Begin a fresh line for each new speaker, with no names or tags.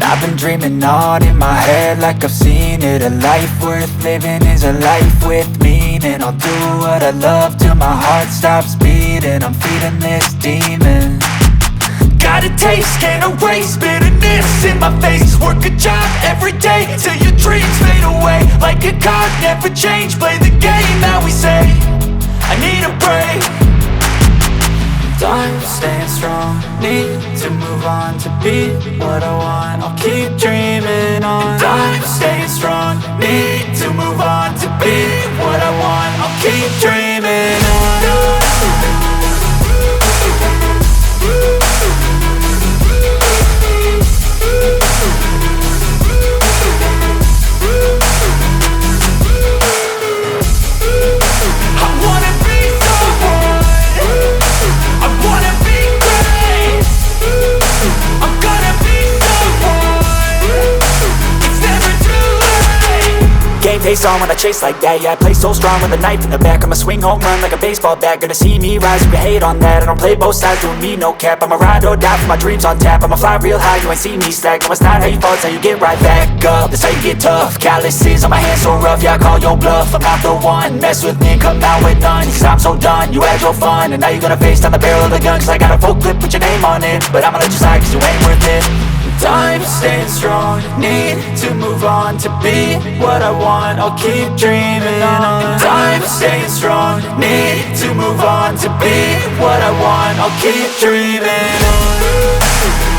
I've been dreaming on in my head like I've seen it. A life worth living is a life with meaning. I'll do what I love till my heart stops beating. I'm feeding this demon. Got a taste, can't erase bitterness in my face. Work a job every day till your dreams fade away. Like a card, never change, play the game that we say. I need a break. Time staying strong, need to move on to be what I want. I'll keep dreaming on. Time staying strong, need to move on to be what I want. I'll keep dreaming on. Face on when I chase like that. Yeah, I play so strong with a knife in the back. I'ma swing home run like a baseball bat. Gonna see me rise, you can hate on that. I don't play both sides, doing me no cap. I'ma ride or die for my dreams on tap. I'ma fly real high, you ain't see me slack. No, it's not how you fall, it's how you get right back up. That's how you get tough. Calluses on my hands so rough, yeah, I call your bluff. I'm not the one, mess with me and come out with none. Cause I'm so done, you had your fun. And now you're gonna face down the barrel of the gun. Cause I got a full clip with your name on it. But I'ma let you slide cause you ain't worth it. Time staying strong, need to move on to be what I want. I'll keep dreaming on. Time staying strong, need to move on to be what I want. I'll keep dreaming on.